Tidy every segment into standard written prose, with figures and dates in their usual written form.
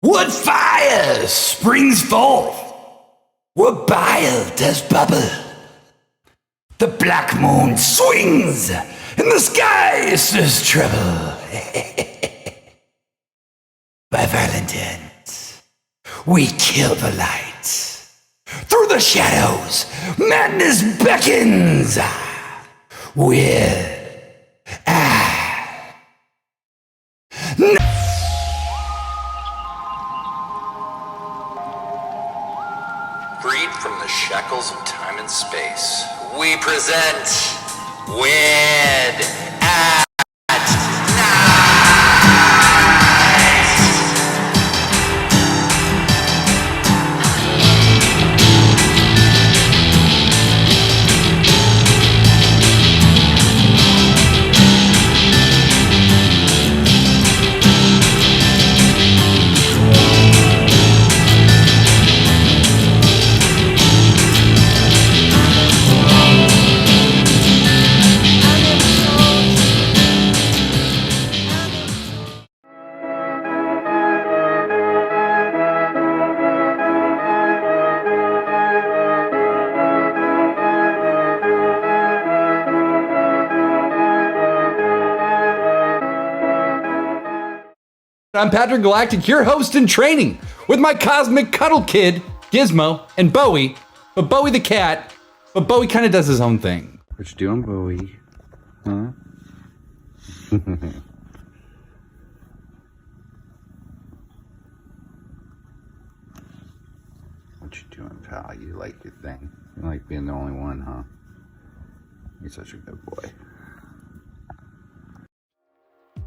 What fire springs forth? What bile does bubble? The black moon swings, and the sky stirs trouble. By violent ends, we kill the light. Through the shadows, madness beckons. With Freed from the shackles of time and space, we present Wed at I'm Patrick Galactic, your host in training, with my cosmic cuddle kid, Gizmo, and Bowie. But Bowie the cat, but Bowie kind of does his own thing. What you doing, Bowie? Huh? What you doing, pal? You like your thing. You like being the only one, huh? You're such a good boy.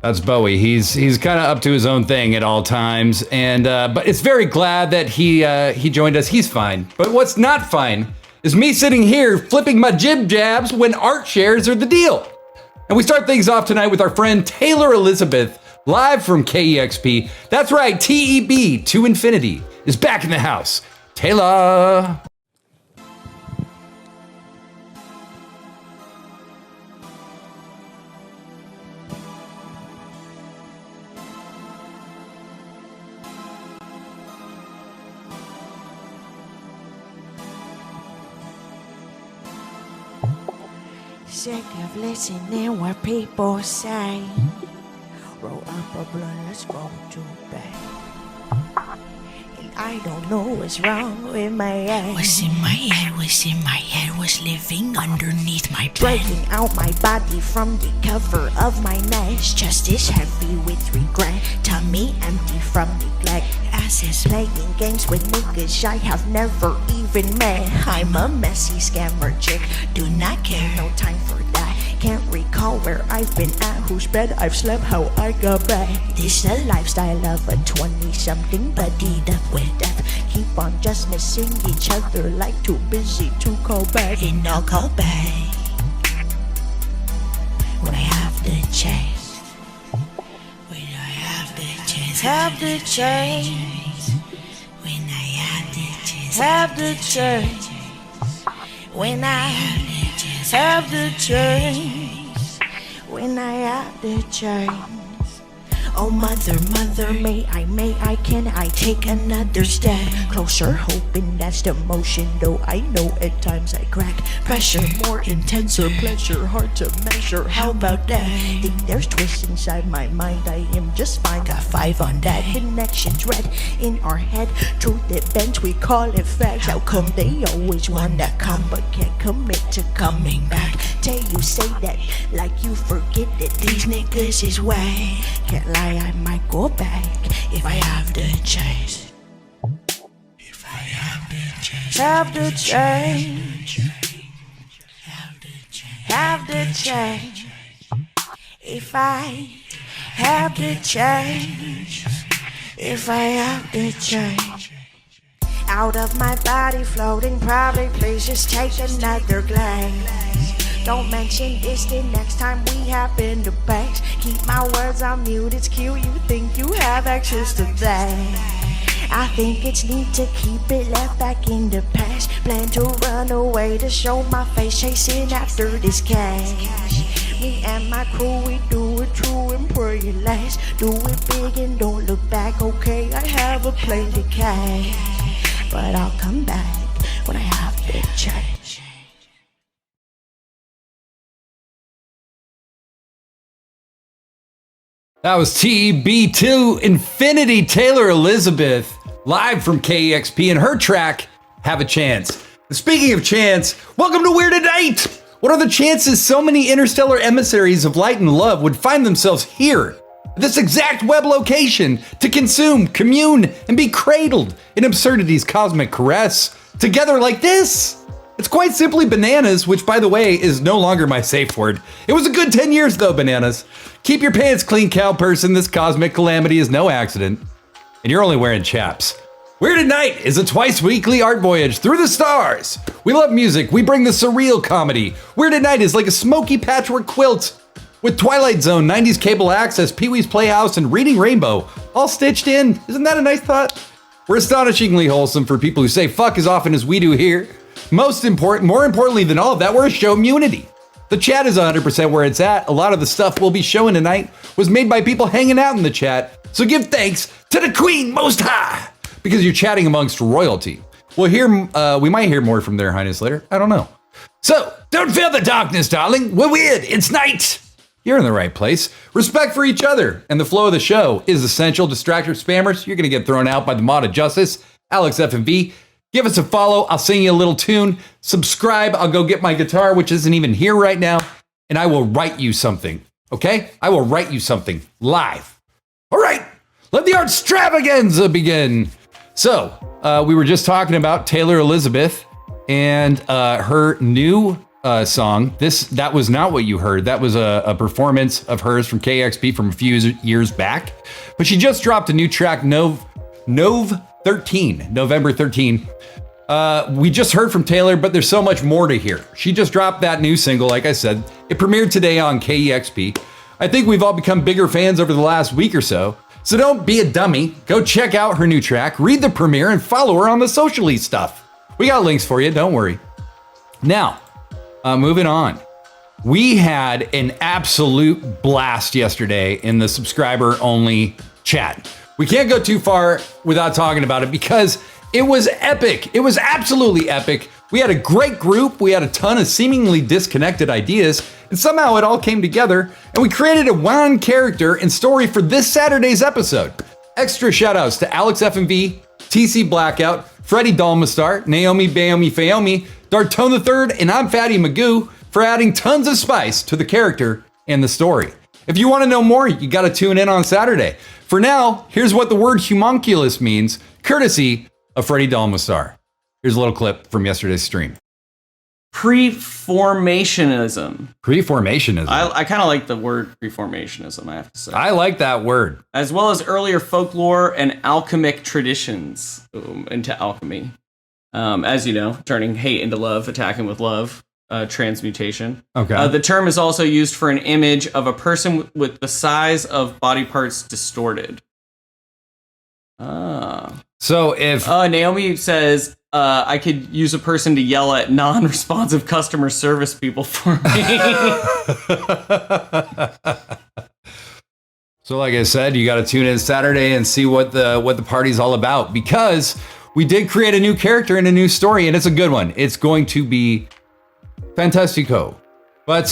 That's Bowie. He's kind of up to his own thing at all times, and but it's very glad that he joined us. He's fine. But what's not fine is me sitting here flipping my jib jabs when art shares are the deal. And we start things off tonight with our friend Taylar Elizabeth, live from KEXP. That's right, TEB to Infinity is back in the house. Taylar. Sick of listening what people say. Roll up a blunt, let's go to bed. And I don't know what's wrong with my head. What's in my head, what's in my head, what's living underneath my bed. Breaking out my body from the cover of my nest. Chest is heavy with regret, tummy empty from neglect. Asses playing games with niggas I have never even met. I'm a messy scammer chick, do not care, no time for that. Can't recall where I've been at, whose bed I've slept, how I got back. This a lifestyle of a 20-something buddied up with death. Keep on just missing each other, like too busy to call back. And I'll call back when I have the chance. When I have the chance. Have the chance. When I have the chance. Have the chance. When I have the chance. When I have the chance. Oh mother, mother, may I, can I take another step closer, hoping that's the motion, though I know at times I crack. Pressure, more intenser pleasure, hard to measure, how about that? Think there's twists inside my mind, I am just fine, got 5 on that. Connections red in our head, truth it bends, we call it facts. How come they always wanna come but can't commit to coming back? Tell you say that like you forget that these niggas is whack. Can't lie, I might go back if I have the chance. If I have the chance. Have the chance. Have the chance. If I have the chance. If I have the chance. Out of my body, floating private places, take another glance. Don't mention this the next time we happen to pass. Keep my words on mute, it's cute, you think you have access to that. I think it's neat to keep it left back in the past. Plan to run away to show my face, chasing after this cash. Me and my crew, we do it true and pray it last. Do it big and don't look back, okay, I have never play decay, but I'll come back when I have to change. That was TB2 Infinity Taylar Elizabeth, live from KEXP, and her track, Have a Chance. And speaking of chance, welcome to Weird at Night! What are the chances so many interstellar emissaries of light and love would find themselves here, at this exact web location, to consume, commune, and be cradled in absurdity's cosmic caress, together like this? It's quite simply bananas, which, by the way, is no longer my safe word. It was a good 10 years, though, bananas. Keep your pants clean, cow person. This cosmic calamity is no accident. And you're only wearing chaps. Weird at Night is a twice-weekly art voyage through the stars. We love music. We bring the surreal comedy. Weird at Night is like a smoky patchwork quilt with Twilight Zone, 90s cable access, Pee-wee's Playhouse, and Reading Rainbow all stitched in. Isn't that a nice thought? We're astonishingly wholesome for people who say fuck as often as we do here. More importantly than all of that, we're a show immunity. The chat is 100% where it's at. A lot of the stuff we'll be showing tonight was made by people hanging out in the chat. So give thanks to the Queen Most High, because you're chatting amongst royalty. We might hear more from their highness later. I don't know. So don't fear the darkness, darling. We're weird. It's night. You're in the right place. Respect for each other and the flow of the show is essential. Distractor spammers, you're going to get thrown out by the mod of justice. Alex FMV. Give us a follow. I'll sing you a little tune. Subscribe. I'll go get my guitar, which isn't even here right now, and I will write you something. Okay? I will write you something live. All right. Let the art extravaganza begin. So, we were just talking about Taylar Elizabeth and her new song. That was not what you heard. That was a performance of hers from KEXP from a few years back. But she just dropped a new track, November 13. We just heard from Taylar, but there's so much more to hear. She just dropped that new single, like I said. It premiered today on KEXP. I think we've all become bigger fans over the last week or so. So don't be a dummy. Go check out her new track, read the premiere, and follow her on the socially stuff. We got links for you, don't worry. Now, moving on. We had an absolute blast yesterday in the subscriber-only chat. We can't go too far without talking about it because it was epic. It was absolutely epic. We had a great group. We had a ton of seemingly disconnected ideas, and somehow it all came together, and we created a one character and story for this Saturday's episode. Extra shout outs to Alex FMV, TC Blackout, Freddie Dalmastar, Naomi Baomi Fayomi, Dartone III, and I'm Fatty Magoo for adding tons of spice to the character and the story. If you want to know more, you got to tune in on Saturday. For now, here's what the word homunculus means, courtesy of Freddie Dalmastar. Here's a little clip from yesterday's stream. Preformationism. Preformationism. I kind of like the word preformationism, I have to say. I like that word. As well as earlier folklore and alchemic traditions into alchemy. As you know, turning hate into love, attacking with love, transmutation. Okay. The term is also used for an image of a person with the size of body parts distorted. So if Naomi says, I could use a person to yell at non-responsive customer service people for me. So like I said, you got to tune in Saturday and see what the party's all about, because we did create a new character and a new story, and it's a good one. It's going to be fantastico. But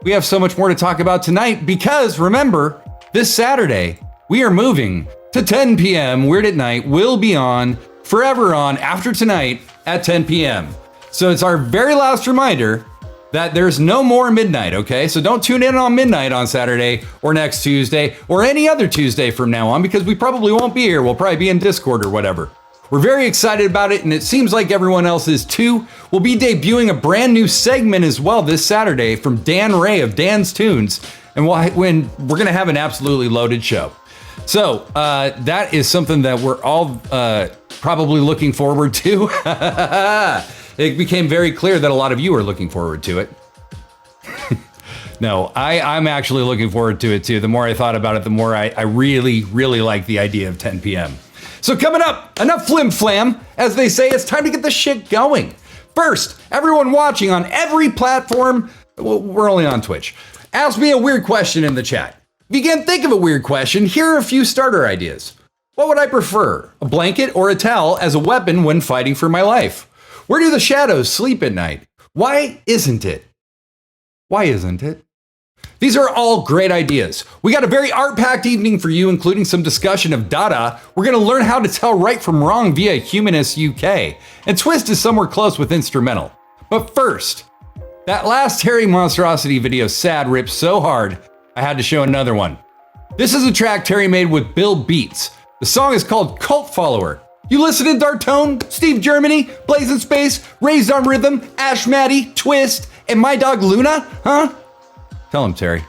we have so much more to talk about tonight, because remember, this Saturday, we are moving to 10 p.m. Weird at Night will be on, forever on, after tonight at 10 p.m. So it's our very last reminder that there's no more midnight, okay? So don't tune in on midnight on Saturday or next Tuesday or any other Tuesday from now on, because we probably won't be here. We'll probably be in Discord or whatever. We're very excited about it, and it seems like everyone else is too. We'll be debuting a brand new segment as well this Saturday from Dan Ray of Dan's Tunes, and we're gonna have an absolutely loaded show. So that is something that we're all probably looking forward to. It became very clear that a lot of you are looking forward to it. No, I'm actually looking forward to it too. The more I thought about it, the more I really, really like the idea of 10 p.m. So coming up, enough flim flam. As they say, it's time to get this shit going. First, everyone watching on every platform, well, we're only on Twitch, ask me a weird question in the chat. If you can't think of a weird question, here are a few starter ideas. What would I prefer, a blanket or a towel as a weapon when fighting for my life? Where do the shadows sleep at night? Why isn't it? Why isn't it? These are all great ideas. We got a very art-packed evening for you, including some discussion of Dada. We're going to learn how to tell right from wrong via Humanists UK. And Twist is somewhere close with instrumental. But first, that last Terry Monstrosity video, Sad, ripped so hard, I had to show another one. This is a track Terry made with Bill Beats. The song is called Cult Follower. You listen in Dark Tone, Steve Germany, Blazinspace, Raised on Rhythm, Ash Maddie, Twist, and my dog Luna? Huh? Tell him, Terry.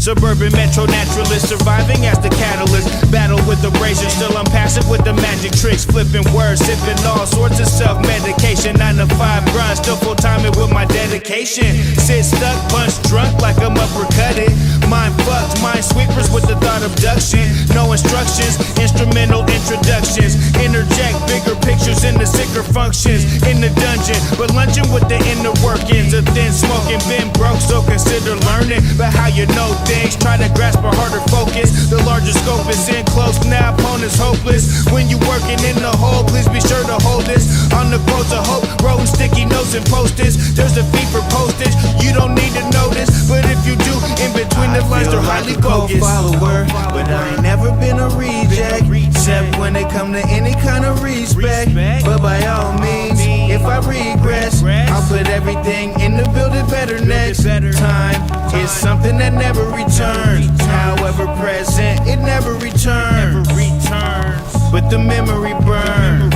Suburban metro naturalist, surviving as the catalyst. Battle with abrasion, still I'm passive with the magic tricks. Flipping words, sipping all sorts of self-medication. 9 to 5 grind, still full-timing with my dedication. Sit stuck, punch drunk like I'm uppercutted. Mind fucked, mind sweepers with the thought abduction. No instructions, instrumental introductions. Interject bigger pictures in the sicker functions. In the dungeon, but lunching with the inner workings. A thin smoking, been broke, so consider learning. But how you know things, try to grasp a harder focus. The larger scope is in close, now opponent's hopeless. When you working in the hole, please be sure to hold this. On the quotes of hope, wrote sticky notes and post-its. There's a fee for postage, you don't need to notice. But if you do, in between the lines, they're highly bogus. Follower, but I ain't never been a reject, except when it come to any kind of respect. But by all means, if I regress, I'll put everything in the building better next time. It's something that never returns. However present, it never returns. But the memory burns.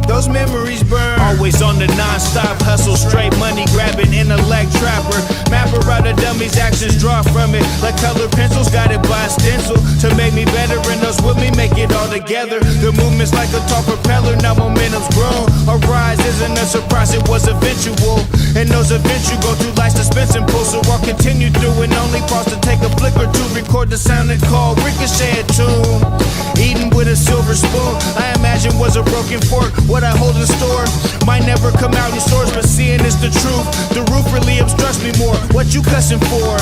Those memories burn. Always on the non-stop hustle, straight money grabbing, intellect trapper. Mapper out of dummies, actions draw from it. Like colored pencils, got it by stencil. To make me better and those with me make it all together. The movement's like a tall propeller, now momentum's grown. A rise isn't a surprise, it was eventual. And those events you go through like suspense and pull. So I'll continue through and only pause to take a flick or two. Record the sound and call ricochet tune. Eating with a silver spoon, I imagine was a broken fork. What I hold in store might never come out in stores, but seeing is the truth. The roof really obstructs me more. What you cussing for?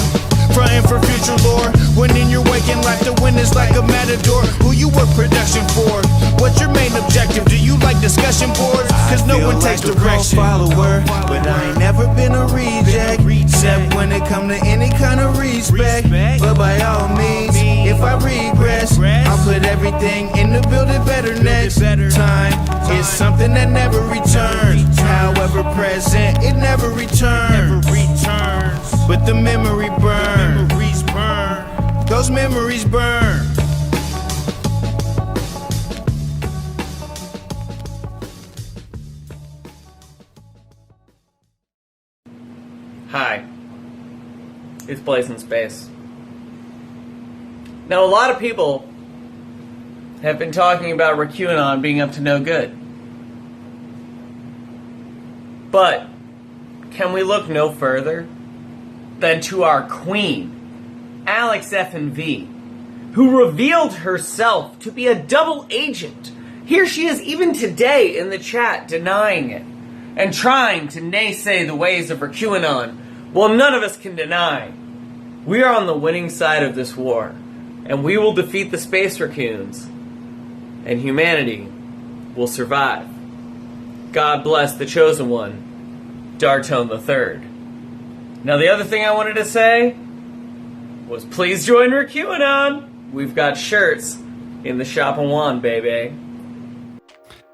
Frontin' for future lore. When in your waking life, the win is like a matador. Who you work production for? What's your main objective? Do you like discussion boards? Cause no one takes direction. Follower, but I ain't never been a reject, except when it come to any kind of respect. But by all means, if I regress, I'll put everything in the building better next time. It's something that never returns. However present, it never returns. But the memory burns. Those memories burn. Hi, it's Blazinspace. Now, a lot of people have been talking about QAnon being up to no good. But can we look no further than to our queen, Alex F&V, who revealed herself to be a double agent? Here she is even today in the chat denying it and trying to naysay the ways of QAnon. Well, none of us can deny. We are on the winning side of this war, and we will defeat the space raccoons, and humanity will survive. God bless the chosen one, Dartone III. Now, the other thing I wanted to say was please join QAnon. We've got shirts in the shop and one, baby.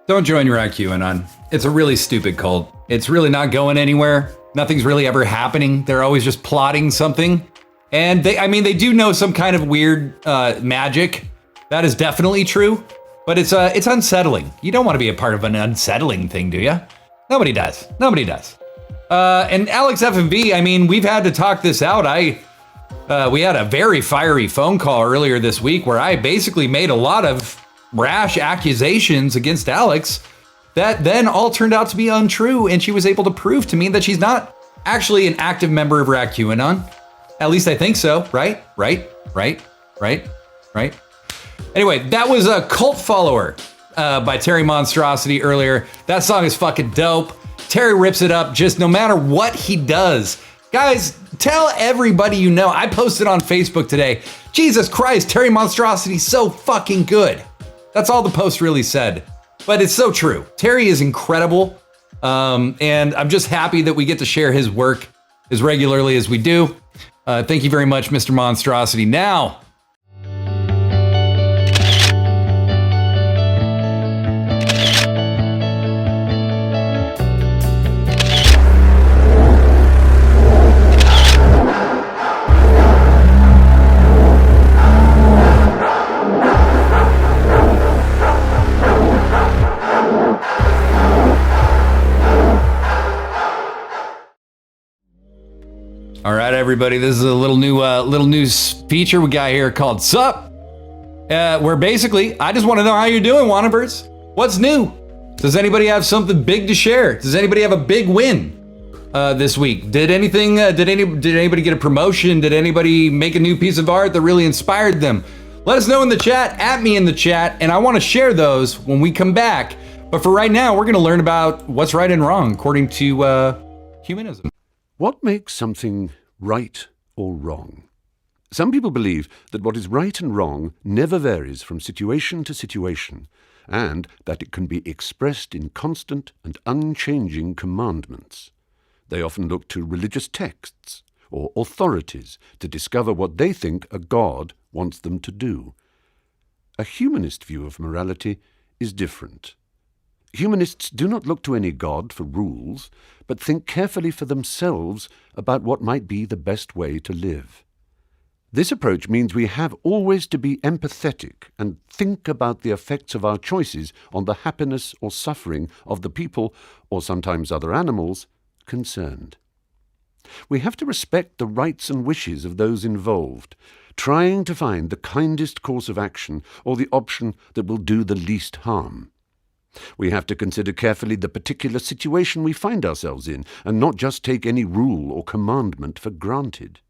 Don't join QAnon. It's a really stupid cult. It's really not going anywhere. Nothing's really ever happening. They're always just plotting something. And they do know some kind of weird magic. That is definitely true. But it's unsettling. You don't want to be a part of an unsettling thing, do you? Nobody does. Nobody does. And Alex F&V, we've had to talk this out. We had a very fiery phone call earlier this week where I basically made a lot of rash accusations against Alex that then all turned out to be untrue, and she was able to prove to me that she's not actually an active member of QAnon. At least I think so, right? Right? Anyway, that was a Cult Follower by Terry Monstrosity earlier. That song is fucking dope. Terry rips it up just no matter what he does. Guys, tell everybody you know. I posted on Facebook today. Jesus Christ, Terry Monstrosity's so fucking good. That's all the post really said. But it's so true. Terry is incredible. And I'm just happy that we get to share his work as regularly as we do. Thank you very much, Mr. Monstrosity. Now, all right, everybody, this is a little new feature we got here called Sup, where basically, I just want to know how you're doing, Wannaverse. What's new? Does anybody have something big to share? Does anybody have a big win this week? Did anybody get a promotion? Did anybody make a new piece of art that really inspired them? Let us know in the chat, at me in the chat, and I want to share those when we come back. But for right now, we're going to learn about what's right and wrong according to humanism. What makes something right or wrong? Some people believe that what is right and wrong never varies from situation to situation, and that it can be expressed in constant and unchanging commandments. They often look to religious texts or authorities to discover what they think a God wants them to do. A humanist view of morality is different. Humanists do not look to any God for rules, but think carefully for themselves about what might be the best way to live. This approach means we have always to be empathetic and think about the effects of our choices on the happiness or suffering of the people, or sometimes other animals, concerned. We have to respect the rights and wishes of those involved, trying to find the kindest course of action or the option that will do the least harm. We have to consider carefully the particular situation we find ourselves in, and not just take any rule or commandment for granted.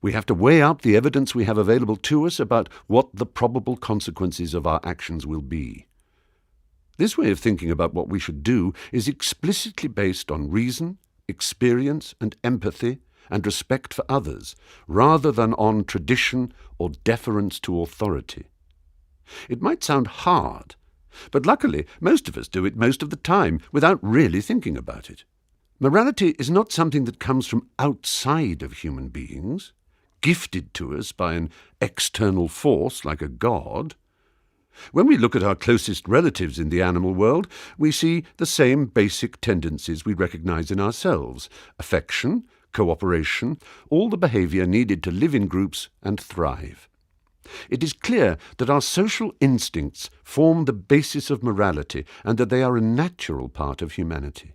We have to weigh up the evidence we have available to us about what the probable consequences of our actions will be. This way of thinking about what we should do is explicitly based on reason, experience, and empathy, and respect for others, rather than on tradition or deference to authority. It might sound hard, but luckily, most of us do it most of the time without really thinking about it. Morality is not something that comes from outside of human beings, gifted to us by an external force like a god. When we look at our closest relatives in the animal world, we see the same basic tendencies we recognize in ourselves: affection, cooperation, all the behavior needed to live in groups and thrive. It is clear that our social instincts form the basis of morality and that they are a natural part of humanity.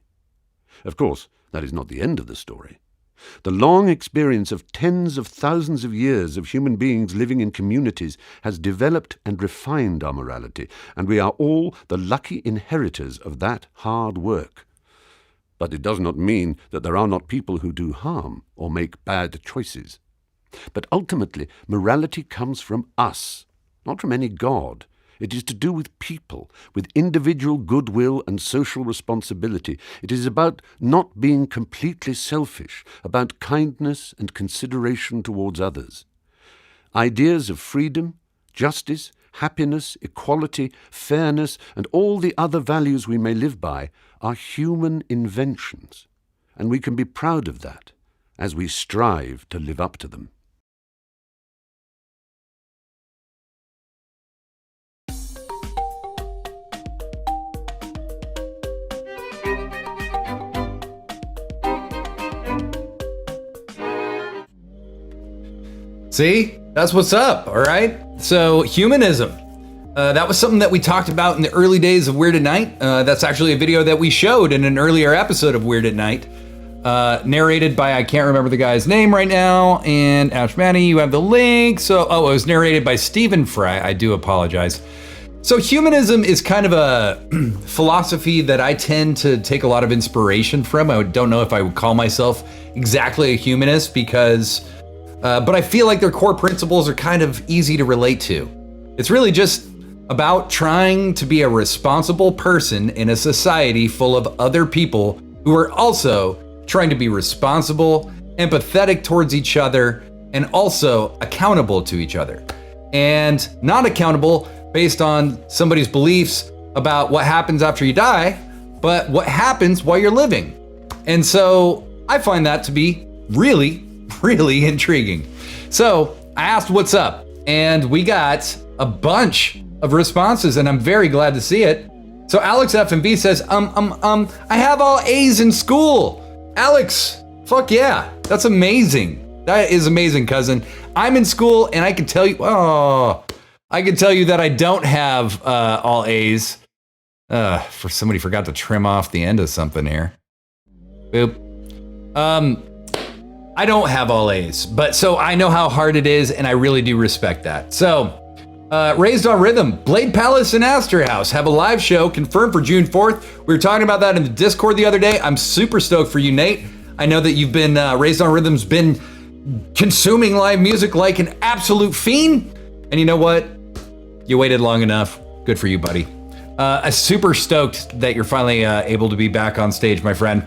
Of course, that is not the end of the story. The long experience of tens of thousands of years of human beings living in communities has developed and refined our morality, and we are all the lucky inheritors of that hard work. But it does not mean that there are not people who do harm or make bad choices. But ultimately, morality comes from us, not from any god. It is to do with people, with individual goodwill and social responsibility. It is about not being completely selfish, about kindness and consideration towards others. Ideas of freedom, justice, happiness, equality, fairness, and all the other values we may live by are human inventions, and we can be proud of that as we strive to live up to them. See, that's what's up, all right? So humanism, that was something that we talked about in the early days of Weird at Night. That's actually a video that we showed in an earlier episode of Weird at Night, narrated by, I can't remember the guy's name right now, and Ash Manny, you have the link. So, it was narrated by Stephen Fry. I do apologize. So humanism is kind of a philosophy that I tend to take a lot of inspiration from. I don't know if I would call myself exactly a humanist because, but I feel like their core principles are kind of easy to relate to. It's really just about trying to be a responsible person in a society full of other people who are also trying to be responsible, empathetic towards each other, and also accountable to each other. And not accountable based on somebody's beliefs about what happens after you die, but what happens while you're living. And so I find that to be really, really intriguing. So I asked what's up, and we got a bunch of responses, and I'm very glad to see it. So Alex F&B says, I have all A's in school. Alex, fuck yeah, that's amazing. That is amazing, cousin. I'm in school, and I can tell you, I can tell you that I don't have all A's. For somebody forgot to trim off the end of something here. Boop. I don't have all A's, but so I know how hard it is, and I really do respect that. So, Raised on Rhythm, Blade Palace and Astor House have a live show confirmed for June 4th. We were talking about that in the Discord the other day. I'm super stoked for you, Nate. I know that you've been, Raised on Rhythm's been consuming live music like an absolute fiend. And you know what? You waited long enough. Good for you, buddy. I'm super stoked that you're finally able to be back on stage, my friend.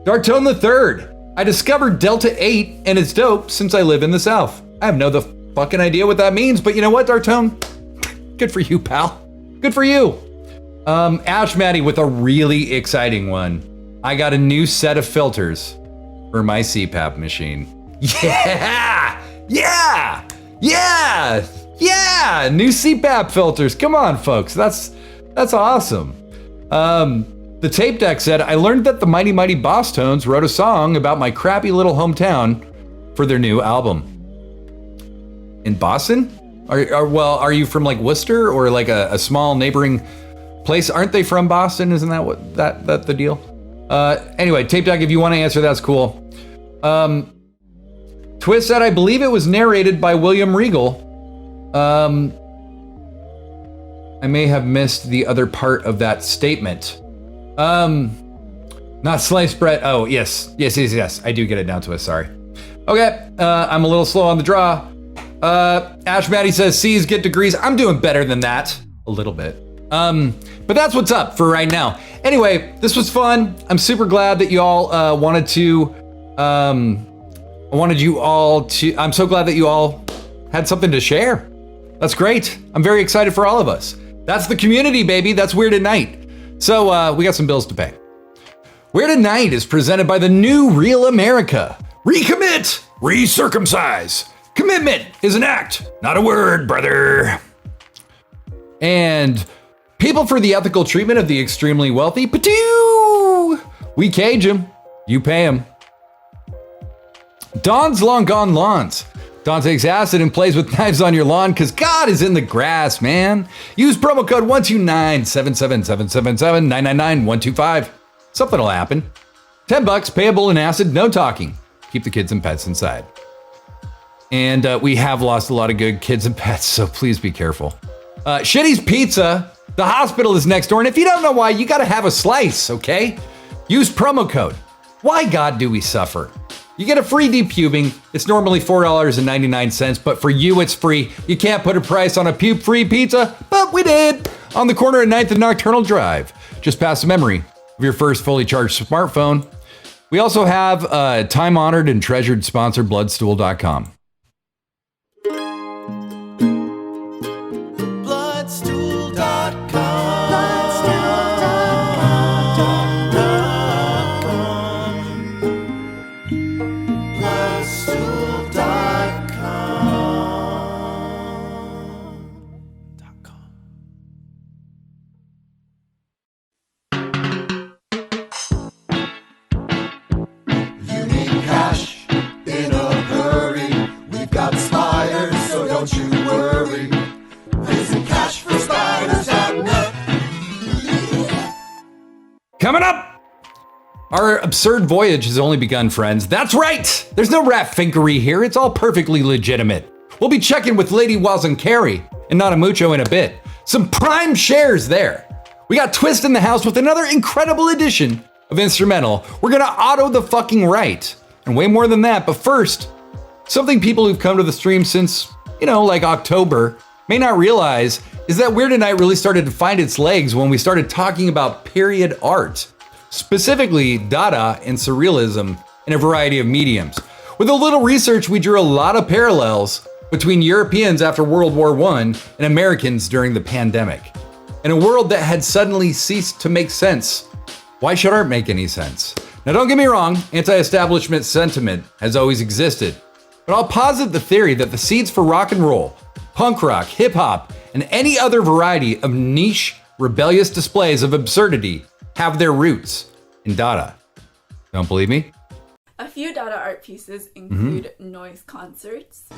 Dartone the Third. I discovered Delta 8 and it's dope since I live in the South. I have no fucking idea what that means, but you know what, Dartone? Good for you, pal. Good for you. Ash Maddie with a really exciting one. I got a new set of filters for my CPAP machine. Yeah! Yeah! Yeah! Yeah! New CPAP filters. Come on, folks. That's awesome. The tape deck said, I learned that the Mighty Mighty Boss Tones wrote a song about my crappy little hometown for their new album. In Boston? Are you from like Worcester or like a small neighboring place? Aren't they from Boston? Isn't that what that the deal? Anyway, tape deck, if you want to answer, that's cool. Twist said, I believe it was narrated by William Regal. I may have missed the other part of that statement. Not sliced bread. Oh, yes. I do get it now, Twist, sorry. Okay, I'm a little slow on the draw. Ash Maddie says, C's get degrees. I'm doing better than that. A little bit. But that's what's up for right now. Anyway, this was fun. I'm super glad that you all I'm so glad that you all had something to share. That's great. I'm very excited for all of us. That's the community, baby. That's Weird at Night. So we got some bills to pay. Weird at Night is presented by the new Real America. Recommit, recircumcise. Commitment is an act, not a word, brother. And People for the Ethical Treatment of the Extremely Wealthy. Patoo! We cage them. You pay them. Don's Long Gone Lawns. Don takes acid and plays with knives on your lawn because God is in the grass, man. Use promo code 129-777-777-999-125. Something will happen. $10 payable in acid, no talking. Keep the kids and pets inside. And we have lost a lot of good kids and pets, so please be careful. Shitty's Pizza. The hospital is next door, and if you don't know why, you gotta have a slice, okay? Use promo code. Why God do we suffer? You get a free depubing. It's normally $4.99, but for you, it's free. You can't put a price on a pube-free pizza, but we did. On the corner of 9th and Nocturnal Drive, just past the memory of your first fully charged smartphone. We also have time-honored and treasured sponsor, Bloodstool.com. Coming up, our absurd voyage has only begun, friends. That's right. There's no rat finkery here. It's all perfectly legitimate. We'll be checking with Lady Wazankari and NADAMUCHO in a bit. Some prime shares there. We got Twist in the house with another incredible edition of Instrumental. We're gonna auto the fucking right. And way more than that, but first, something people who've come to the stream since, like October may not realize is that Weird at Night really started to find its legs when we started talking about period art, specifically Dada and Surrealism in a variety of mediums. With a little research, we drew a lot of parallels between Europeans after World War I and Americans during the pandemic. In a world that had suddenly ceased to make sense, why should art make any sense? Now don't get me wrong, anti-establishment sentiment has always existed, but I'll posit the theory that the seeds for rock and roll, punk rock, hip hop, and any other variety of niche, rebellious displays of absurdity have their roots in Dada. Don't believe me? A few Dada art pieces include noise concerts,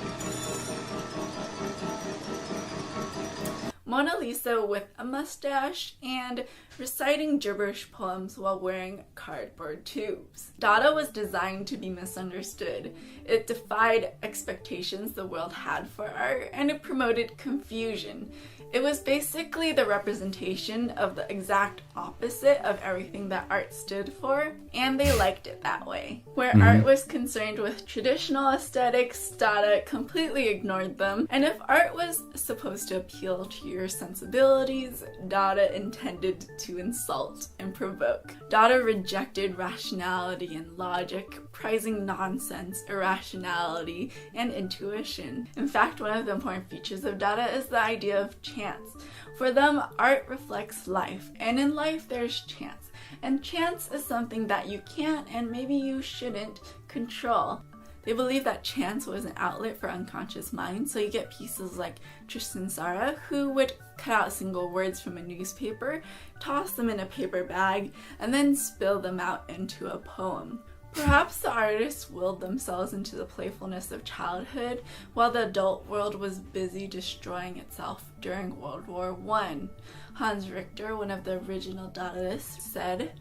Mona Lisa with a mustache, and reciting gibberish poems while wearing cardboard tubes. Dada was designed to be misunderstood. It defied expectations the world had for art, and it promoted confusion. It was basically the representation of the exact opposite of everything that art stood for, and they liked it that way. Where art was concerned with traditional aesthetics, Dada completely ignored them, and if art was supposed to appeal to your sensibilities, Dada intended to insult and provoke. Dada rejected rationality and logic, prizing nonsense, irrationality, and intuition. In fact, one of the important features of Dada is the idea of chance. For them, art reflects life, and in life there's chance. And chance is something that you can't and maybe you shouldn't control. They believe that chance was an outlet for unconscious mind, so you get pieces like Tristan Tzara, who would cut out single words from a newspaper, toss them in a paper bag, and then spill them out into a poem. Perhaps the artists willed themselves into the playfulness of childhood, while the adult world was busy destroying itself during World War I. Hans Richter, one of the original Dadaists, said,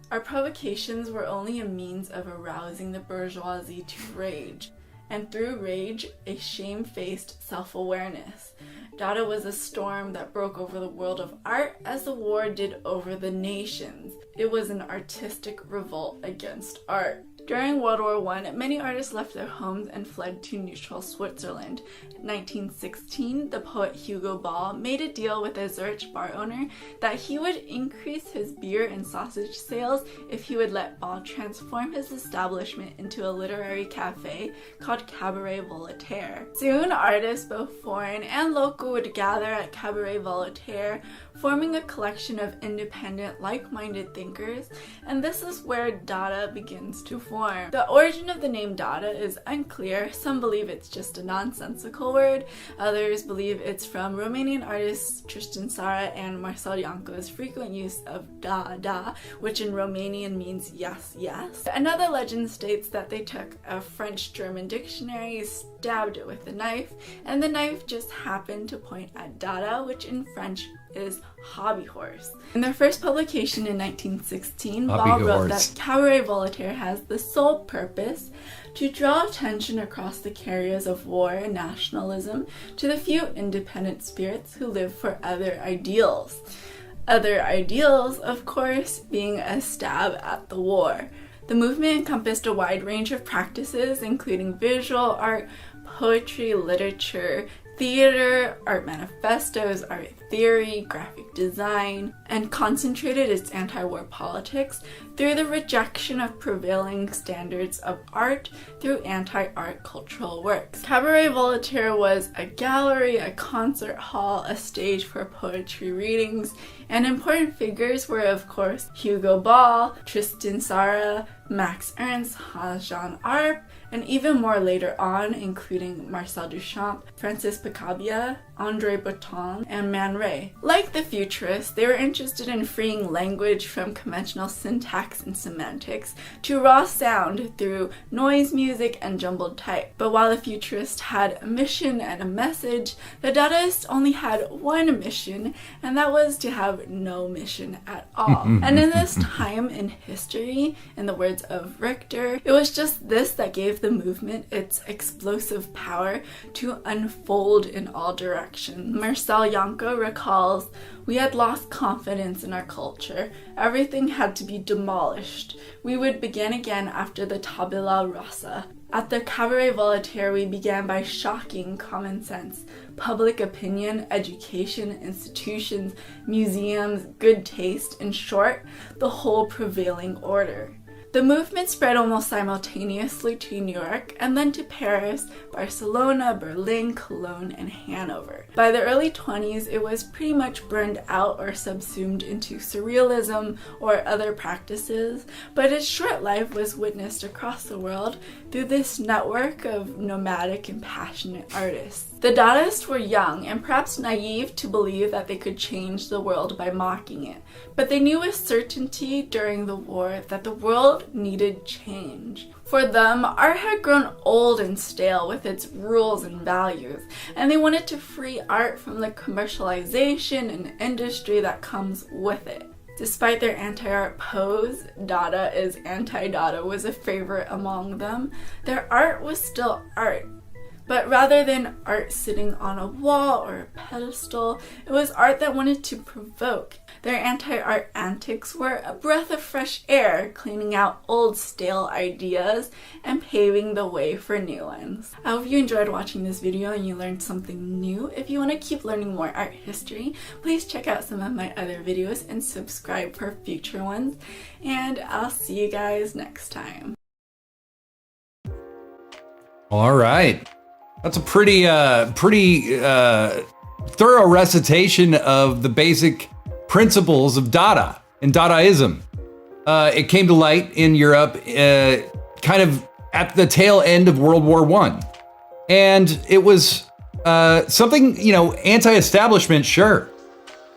"Our provocations were only a means of arousing the bourgeoisie to rage, and through rage, a shame-faced self-awareness. Dada was a storm that broke over the world of art as the war did over the nations. It was an artistic revolt against art." During World War I, many artists left their homes and fled to neutral Switzerland. In 1916, the poet Hugo Ball made a deal with a Zurich bar owner that he would increase his beer and sausage sales if he would let Ball transform his establishment into a literary cafe called Cabaret Voltaire. Soon, artists both foreign and local would gather at Cabaret Voltaire, forming a collection of independent, like-minded thinkers, and this is where Dada begins to form. The origin of the name Dada is unclear. Some believe it's just a nonsensical word. Others believe it's from Romanian artists Tristan Tzara and Marcel Ianco's frequent use of Dada, which in Romanian means yes, yes. Another legend states that they took a French-German dictionary, stabbed it with a knife, and the knife just happened to point at Dada, which in French is hobby horse. In their first publication in 1916, Ball wrote that Cabaret Voltaire has the sole purpose to draw attention across the carriers of war and nationalism to the few independent spirits who live for other ideals. Other ideals, of course, being a stab at the war. The movement encompassed a wide range of practices, including visual art, poetry, literature, theater, art manifestos, art theory, graphic design, and concentrated its anti-war politics through the rejection of prevailing standards of art through anti-art cultural works. Cabaret Voltaire was a gallery, a concert hall, a stage for poetry readings, and important figures were, of course, Hugo Ball, Tristan Tzara, Max Ernst, Hans-Jean Arp, and even more later on, including Marcel Duchamp, Francis Picabia, André Breton, and Man Ray. Like the futurists, they were interested in freeing language from conventional syntax and semantics to raw sound through noise music and jumbled type. But while the futurists had a mission and a message, the Dadaists only had one mission, and that was to have no mission at all. And in this time in history, in the words units of Richter. It was just this that gave the movement its explosive power to unfold in all directions. Marcel Janco recalls, "We had lost confidence in our culture. Everything had to be demolished. We would begin again after the tabula rasa. At the Cabaret Voltaire, we began by shocking common sense, public opinion, education, institutions, museums, good taste, in short, the whole prevailing order." The movement spread almost simultaneously to New York and then to Paris, Barcelona, Berlin, Cologne, and Hanover. By the early 20s, it was pretty much burned out or subsumed into surrealism or other practices, but its short life was witnessed across the world through this network of nomadic and passionate artists. The Dadaists were young and perhaps naive to believe that they could change the world by mocking it, but they knew with certainty during the war that the world needed change. For them, art had grown old and stale with its rules and values, and they wanted to free art from the commercialization and industry that comes with it. Despite their anti-art pose, Dada is anti-Dada was a favorite among them, their art was still art. But rather than art sitting on a wall or a pedestal, it was art that wanted to provoke. Their anti-art antics were a breath of fresh air, cleaning out old stale ideas and paving the way for new ones. I hope you enjoyed watching this video and you learned something new. If you want to keep learning more art history, please check out some of my other videos and subscribe for future ones. And I'll see you guys next time. All right. That's a pretty thorough recitation of the basic principles of Dada and Dadaism. It came to light in Europe kind of at the tail end of World War I. And it was something, anti-establishment, sure.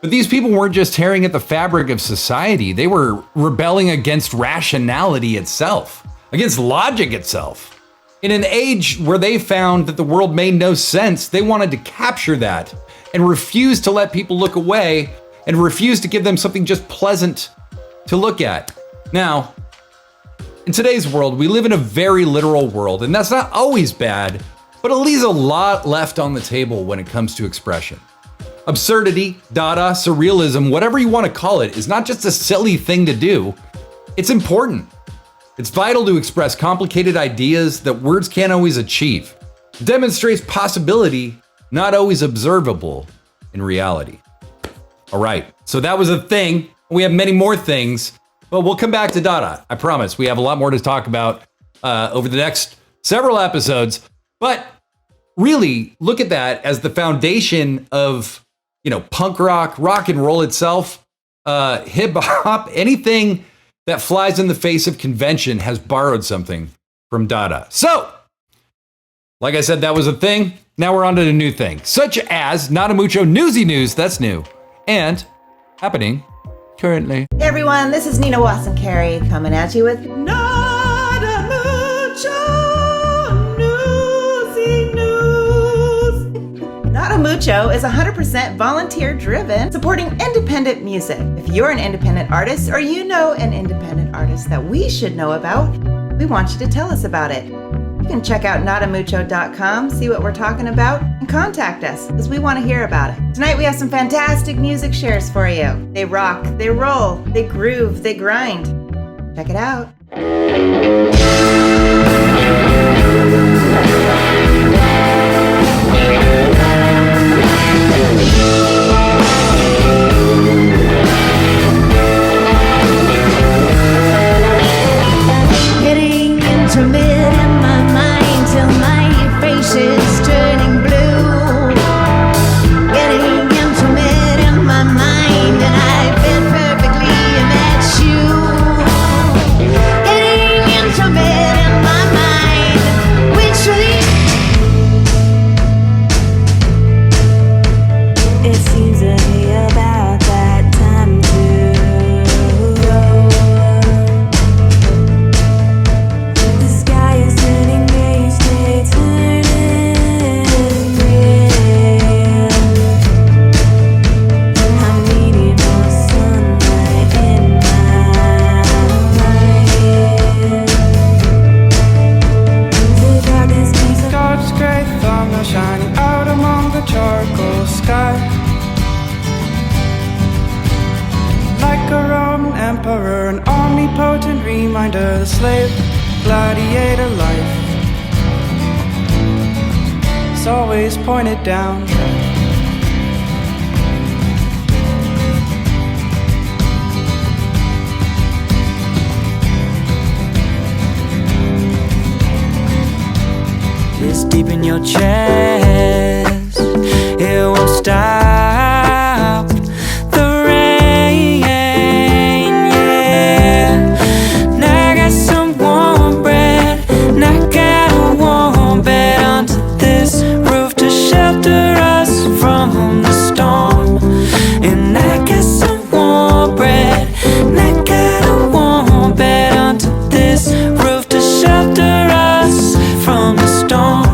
But these people weren't just tearing at the fabric of society. They were rebelling against rationality itself, against logic itself. In an age where they found that the world made no sense, they wanted to capture that and refused to let people look away and refused to give them something just pleasant to look at. Now, in today's world, we live in a very literal world, and that's not always bad, but it leaves a lot left on the table when it comes to expression. Absurdity, Dada, surrealism, whatever you want to call it, is not just a silly thing to do. It's important. It's vital to express complicated ideas that words can't always achieve. It demonstrates possibility, not always observable in reality. All right, so that was a thing. We have many more things, but we'll come back to Dada. I promise. We have a lot more to talk about over the next several episodes. But really, look at that as the foundation of, punk rock and roll itself, hip hop, anything that flies in the face of convention has borrowed something from Dada. So, like I said, that was a thing. Now we're on to the new thing, such as NADAMUCHO Newsy News, that's new, and happening currently. Hey everyone, this is Nina Watson-Carey coming at you with NADAMUCHO Newsy News. NADAMUCHO is 100% volunteer-driven, supporting independent music. If you're an independent artist or you know an independent artist that we should know about, we want you to tell us about it. You can check out NADAMUCHO.com, see what we're talking about, and contact us, because we want to hear about it. Tonight we have some fantastic music shares for you. They rock, they roll, they groove, they grind. Check it out. Getting intermittent in my mind till my face is turning blue. Getting intermittent in my mind and I fit perfectly in that shoe. Getting intermittent in my mind, which really it seems to be about that time to go. The sky is reminder, the slave gladiator life is always pointed down. It's deep in your chest, it won't stop. The rain, yeah. Now I got some warm bread, and I got a warm bed under this roof to shelter us from the storm. And I got some warm bread, and I got a warm bed under this roof to shelter us from the storm.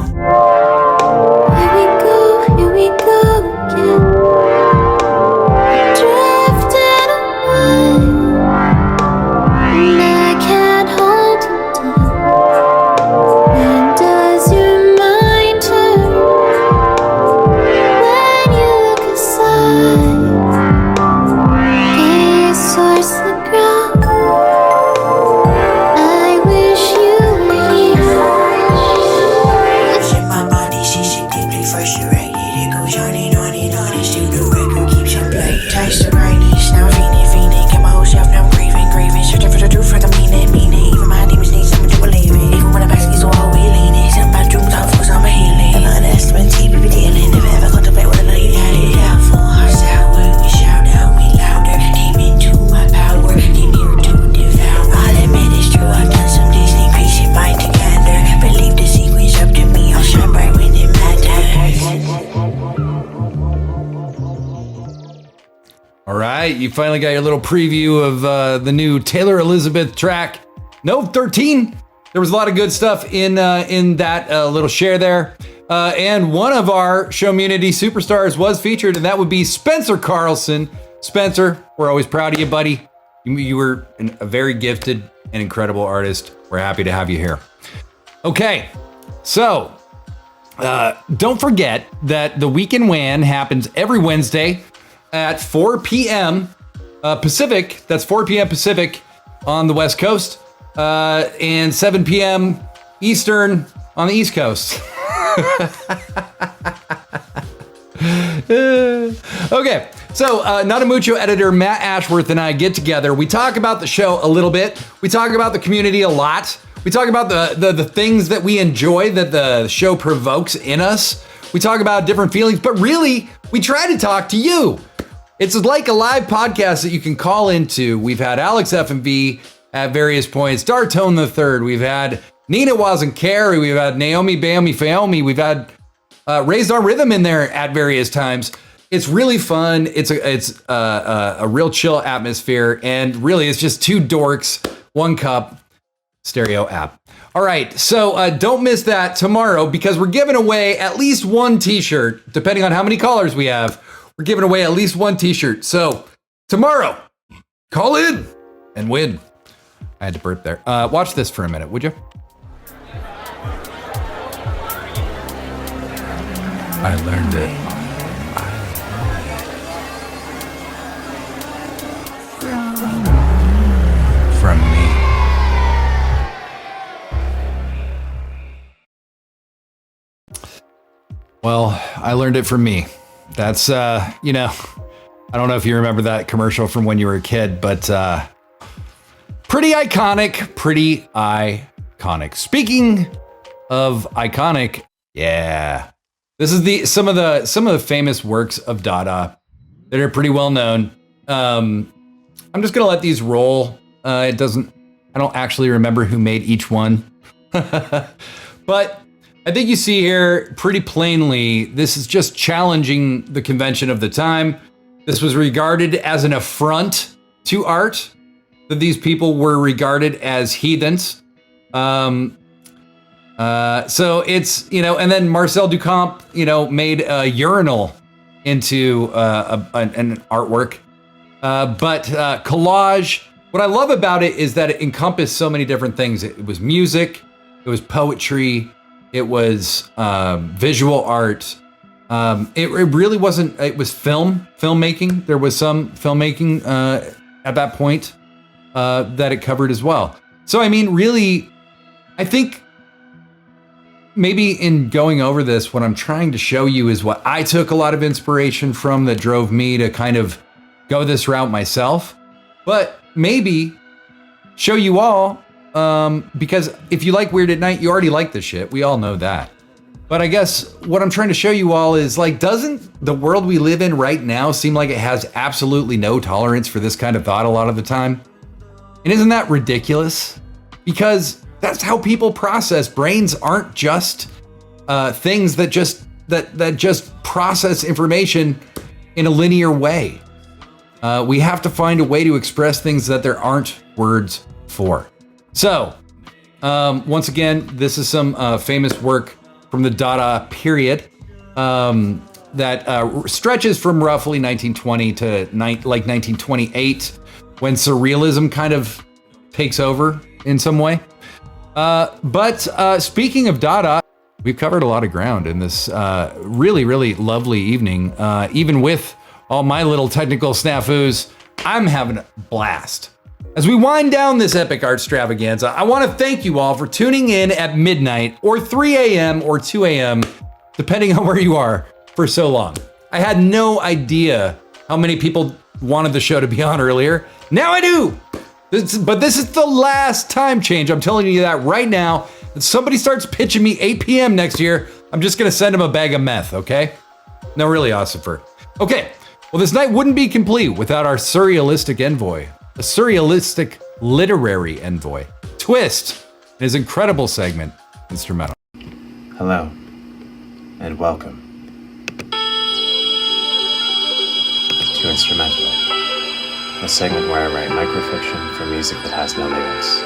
You finally got your little preview of the new Taylar Elizabeth track. No, 13. There was a lot of good stuff in that little share there. And one of our Showmunity superstars was featured, and that would be Spencer Carlson. Spencer, we're always proud of you, buddy. You were a very gifted and incredible artist. We're happy to have you here. Okay, so don't forget that the Weekend WAN happens every Wednesday at 4 p.m. Pacific. That's 4 p.m. Pacific on the West Coast, and 7 p.m. Eastern on the East Coast. Okay, so NADAMUCHO editor Matt Ashworth and I get together. We talk about the show a little bit. We talk about the community a lot. We talk about the things that we enjoy that the show provokes in us. We talk about different feelings, but really, we try to talk to you. It's like a live podcast that you can call into. We've had Alex F&V at various points, Dartone the Third. We've had Nina Wasn't Carey. We've had Naomi Baomi Faomi. We've had Raised Our Rhythm in there at various times. It's really fun. It's a real chill atmosphere, and really, it's just two dorks, one cup, stereo app. All right, so don't miss that tomorrow because we're giving away at least one T-shirt, depending on how many callers we have. We're giving away at least one T-shirt. So tomorrow, call in and win. I had to burp there. Watch this for a minute, would you? I learned it. From me. Well, I learned it from me. That's, I don't know if you remember that commercial from when you were a kid, but pretty iconic, pretty iconic. Speaking of iconic, yeah, this is some of the famous works of Dada that are pretty well known. I'm just gonna let these roll. I don't actually remember who made each one, but I think you see here pretty plainly, this is just challenging the convention of the time. This was regarded as an affront to art, that these people were regarded as heathens. So it's, and then Marcel Duchamp, made a urinal into an artwork. But collage, what I love about it is that it encompassed so many different things. It was music, it was poetry, it was visual art. It really wasn't, it was filmmaking. There was some filmmaking at that point that it covered as well. So, I mean, really, I think maybe in going over this, what I'm trying to show you is what I took a lot of inspiration from that drove me to kind of go this route myself. But maybe show you all, because if you like Weird at Night, you already like this shit. We all know that. But I guess what I'm trying to show you all is, like, doesn't the world we live in right now seem like it has absolutely no tolerance for this kind of thought a lot of the time? And isn't that ridiculous? Because that's how people process. Brains aren't just things that just process information in a linear way. We have to find a way to express things that there aren't words for. So, once again, this is some famous work from the Dada period that stretches from roughly 1920 to like 1928, when surrealism kind of takes over in some way. But speaking of Dada, we've covered a lot of ground in this really, really lovely evening. Even with all my little technical snafus, I'm having a blast. As we wind down this epic art extravaganza, I want to thank you all for tuning in at midnight or 3 a.m. or 2 a.m., depending on where you are, for so long. I had no idea how many people wanted the show to be on earlier. Now I do! But this is the last time change. I'm telling you that right now. If somebody starts pitching me 8 p.m. next year, I'm just going to send them a bag of meth, okay? No, really, Ossifer. Okay, well, this night wouldn't be complete without our surrealistic envoy. A surrealistic literary envoy, Twist, in his incredible segment, Instrumental. Hello, and welcome to Instrumental, a segment where I write microfiction for music that has no lyrics,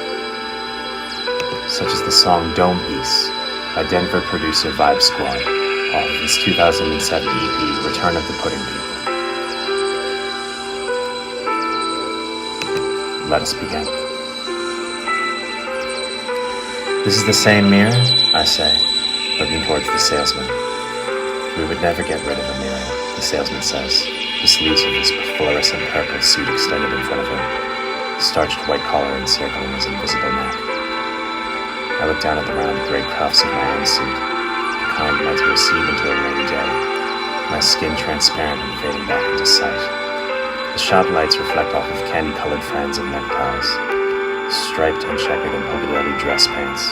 such as the song Dome Piece by Denver producer Vibe Squad off of his 2007 EP, Return of the Pudding People. Let us begin. This is the same mirror, I say, looking towards the salesman. We would never get rid of a mirror, the salesman says, the sleeves of his fluorescent purple suit extended in front of him, starched white collar encircling his invisible neck. I look down at the round gray cuffs of my own suit, the kind meant to receive into a rainy day, my skin transparent and fading back into sight. The shop lights reflect off of candy-colored fans of neckties, striped and checkered and polka-dotted dress pants,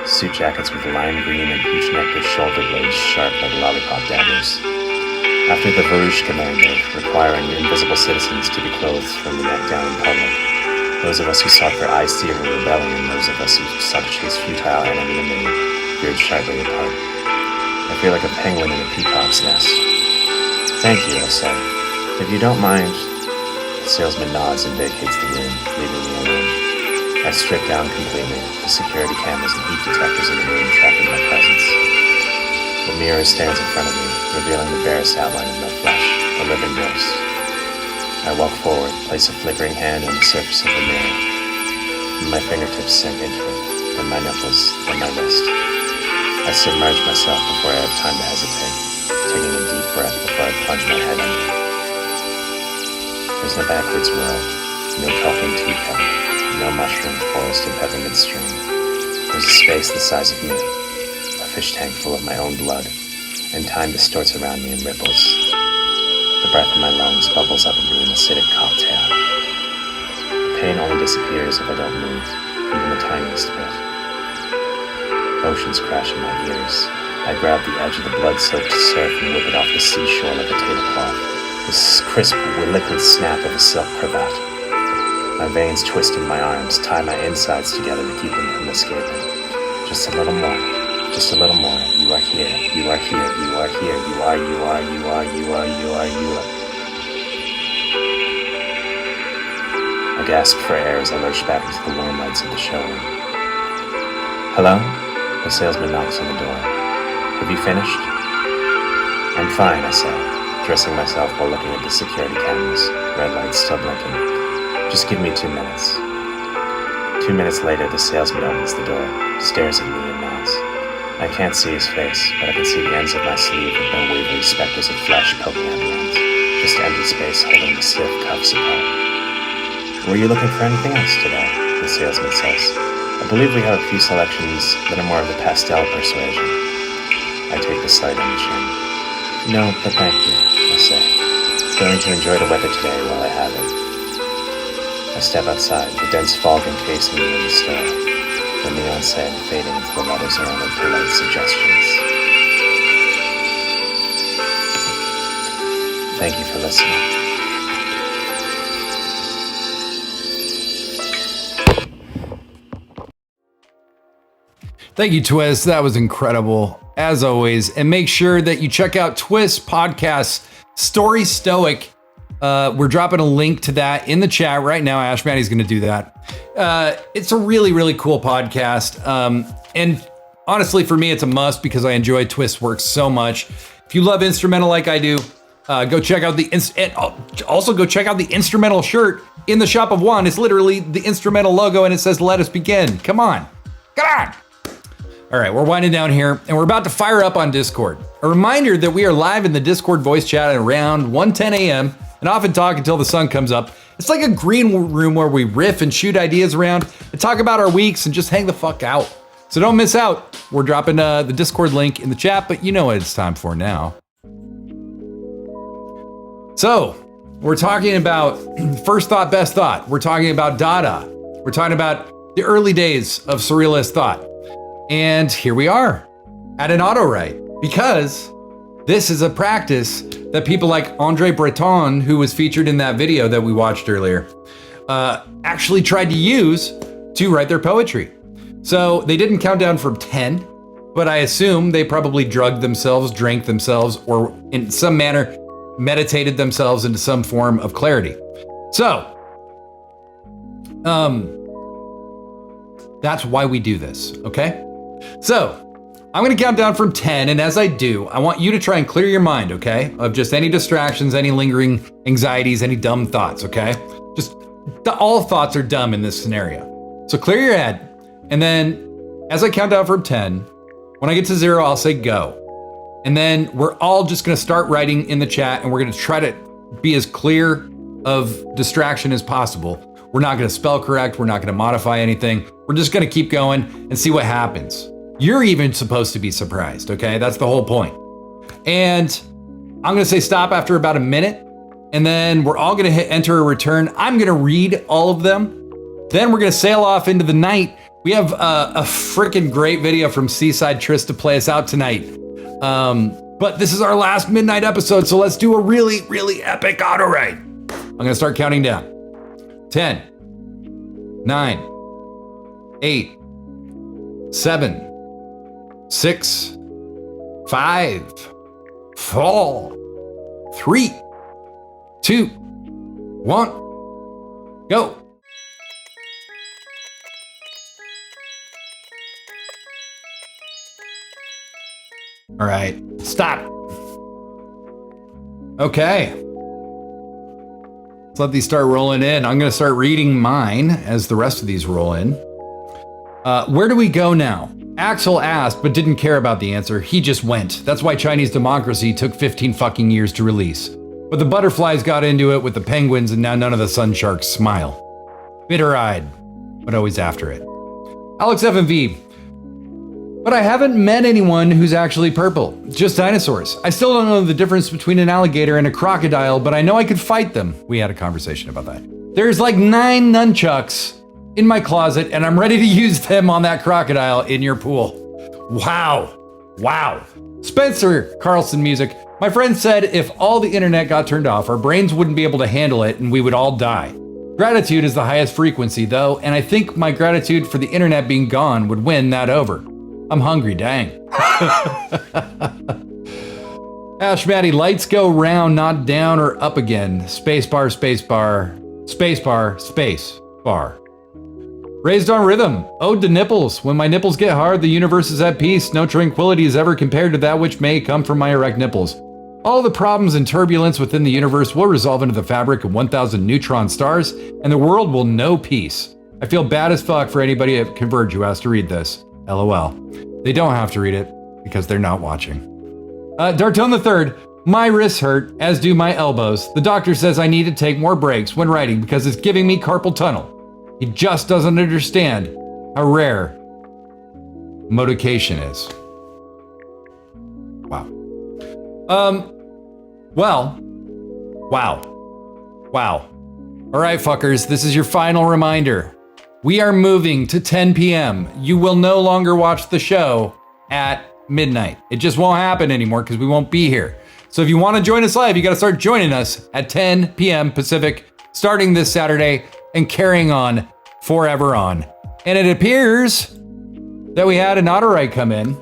suit jackets with lime green and peach nectar shoulder blades sharp like lollipop daggers. After the Varushka mandate, requiring invisible citizens to be clothed from the neck down in public, those of us who sought for iced and rebellion, those of us who sought to chase futile anonymity, veered sharply apart. I feel like a penguin in a peacock's nest. Thank you, I say. If you don't mind, the salesman nods and vacates the room, leaving me alone. I strip down completely, the security cameras and heat detectors in the room tracking my presence. The mirror stands in front of me, revealing the barest outline of my flesh, a living ghost. I walk forward, place a flickering hand on the surface of the mirror. My fingertips sink into it, then my knuckles, then my wrist. I submerge myself before I have time to hesitate, taking a deep breath before I plunge my head under. There's no backwards world, no talking teacup, no mushroom forest and peppermint stream. There's a space the size of me, a fish tank full of my own blood, and time distorts around me in ripples. The breath in my lungs bubbles up into an acidic cocktail. The pain only disappears if I don't move, even the tiniest bit. Oceans crash in my ears. I grab the edge of the blood-soaked surf and whip it off the seashore like a tablecloth. The crisp, liquid snap of a silk cravat. My veins twist in my arms, tie my insides together to keep them from escaping. Just a little more, just a little more. You are here, you are here, you are here, you are, you are, you are, you are, you are, you are. I gasp for air as I lurch back into the warm lights of the showroom. Hello? The salesman knocks on the door. Have you finished? I'm fine, I say, dressing myself while looking at the security cameras, red lights still blinking. Just give me 2 minutes. 2 minutes later, the salesman opens the door, stares at me and nods. I can't see his face, but I can see the ends of my sleeve with no wavery specters of flesh poking out the ends. Just empty space holding the stiff cuffs apart. Were you looking for anything else today? The the salesman says. I believe we have a few selections that are more of the pastel persuasion. I take the slight on the chin. No, but thank you, I say, going to enjoy the weather today while I have it. I step outside, the dense fog encasing me in the store, the neon sign fading into the letters around with polite suggestions. Thank you for listening. Thank you, Twist. That was incredible, as always. And make sure that you check out Twist Podcast's Story Stoic. We're dropping a link to that in the chat right now. Ash Maddie's going to do that. It's a really, really cool podcast. And honestly, for me, it's a must because I enjoy Twist's work so much. If you love instrumental like I do, go check out also go check out the instrumental shirt in the Shop of One. It's literally the instrumental logo and it says, "Let us begin." Come on. Come on. All right, we're winding down here and we're about to fire up on Discord. A reminder that we are live in the Discord voice chat at around 1:10 a.m. and often talk until the sun comes up. It's like a green room where we riff and shoot ideas around and talk about our weeks and just hang the fuck out. So don't miss out. We're dropping the Discord link in the chat, but you know what it's time for now. So we're talking about first thought, best thought. We're talking about Dada. We're talking about the early days of surrealist thought. And here we are at an auto write because this is a practice that people like Andre Breton, who was featured in that video that we watched earlier, actually tried to use to write their poetry. So they didn't count down from 10, but I assume they probably drugged themselves, drank themselves, or in some manner meditated themselves into some form of clarity. So, that's why we do this, okay? So, I'm gonna count down from 10, and as I do, I want you to try and clear your mind, okay? Of just any distractions, any lingering anxieties, any dumb thoughts, okay? Just, all thoughts are dumb in this scenario. So clear your head, and then, as I count down from 10, when I get to 0, I'll say go. And then we're all just gonna start writing in the chat, and we're gonna try to be as clear of distraction as possible. We're not gonna spell correct, we're not gonna modify anything. We're just gonna keep going and see what happens. You're even supposed to be surprised, okay? That's the whole point. And I'm gonna say stop after about a minute, and then we're all gonna hit enter or return. I'm gonna read all of them. Then we're gonna sail off into the night. We have a freaking great video from SEASIDE TRYST to play us out tonight. But this is our last midnight episode, so let's do a really, really epic auto write. I'm gonna start counting down. 10, 9, 8, 7, 6, 5, 4, 3, 2, 1, go. All right, stop. Okay. Let's let these start rolling in. I'm gonna start reading mine as the rest of these roll in. Where do we go now? Axel asked, but didn't care about the answer. He just went. That's why Chinese democracy took 15 fucking years to release. But the butterflies got into it with the penguins, and now none of the sun sharks smile. Bitter-eyed, but always after it. Alex F&V. But I haven't met anyone who's actually purple. Just dinosaurs. I still don't know the difference between an alligator and a crocodile, but I know I could fight them. We had a conversation about that. There's like 9 nunchucks in my closet, and I'm ready to use them on that crocodile in your pool. Wow. Wow. Spencer Carlson Music. My friend said if all the internet got turned off, our brains wouldn't be able to handle it and we would all die. Gratitude is the highest frequency though, and I think my gratitude for the internet being gone would win that over. I'm hungry, dang. Ash Maddie, lights go round, not down or up again. Spacebar, spacebar, spacebar, spacebar. Raised on rhythm. Ode to nipples. When my nipples get hard, the universe is at peace. No tranquility is ever compared to that which may come from my erect nipples. All the problems and turbulence within the universe will resolve into the fabric of 1,000 neutron stars, and the world will know peace. I feel bad as fuck for anybody at Converge who has to read this. LOL. They don't have to read it because they're not watching. Dartone III. My wrists hurt, as do my elbows. The doctor says I need to take more breaks when writing because it's giving me carpal tunnel. He just doesn't understand how rare motivation is. Wow. Well. Wow. Wow. All right, fuckers, this is your final reminder. We are moving to 10 p.m. You will no longer watch the show at midnight. It just won't happen anymore because we won't be here. So if you want to join us live, you got to start joining us at 10 p.m. Pacific, starting this Saturday and carrying on forever on. And it appears that we had an auto write come in.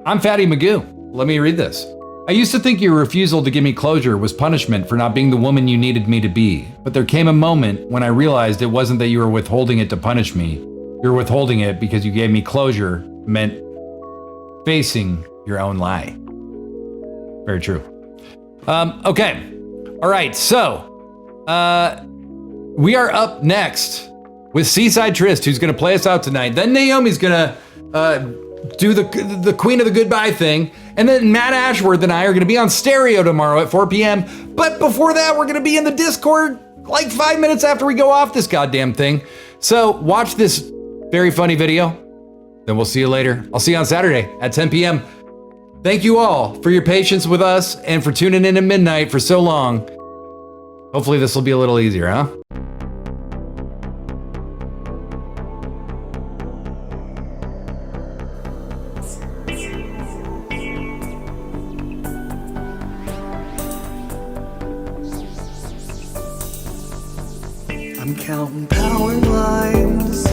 I'm Fatty Magoo. Let me read this. I used to think your refusal to give me closure was punishment for not being the woman you needed me to be. But there came a moment when I realized it wasn't that you were withholding it to punish me. You were withholding it because you gave me closure meant facing your own lie. Very true. Okay. All right. So, we are up next with Seaside Tryst, who's going to play us out tonight. Then Naomi's going to do the Queen of the Goodbye thing. And then Matt Ashworth and I are going to be on stereo tomorrow at 4 p.m. But before that, we're going to be in the Discord like 5 minutes after we go off this goddamn thing. So watch this very funny video. Then we'll see you later. I'll see you on Saturday at 10 p.m. Thank you all for your patience with us and for tuning in at midnight for so long. Hopefully this will be a little easier, huh? I'm counting power lines.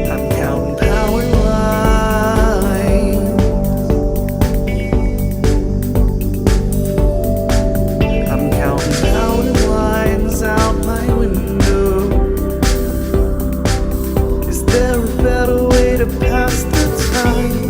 I'm counting power lines. I'm counting power lines out my window. Is there a better way to pass the time?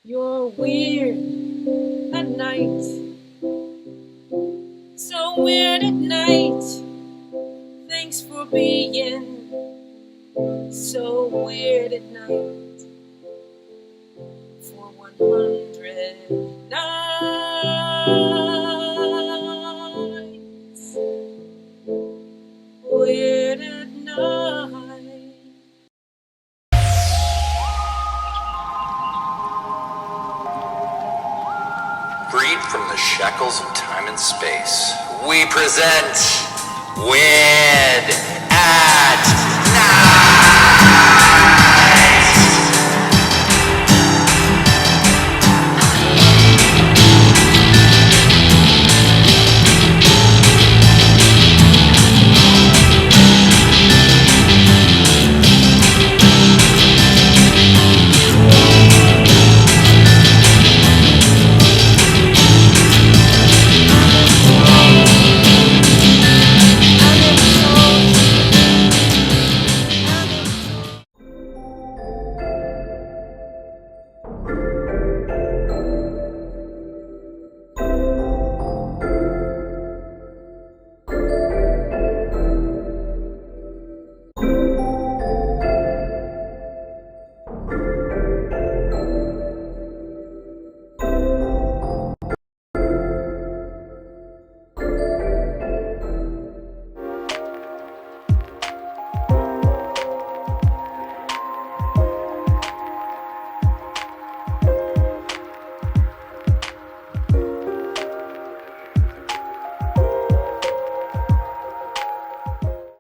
You're weird at night. So weird at night. Thanks for being so weird at night. For 100 nights. Weird at night. Freed from the shackles of time and space, we present Weird at Night!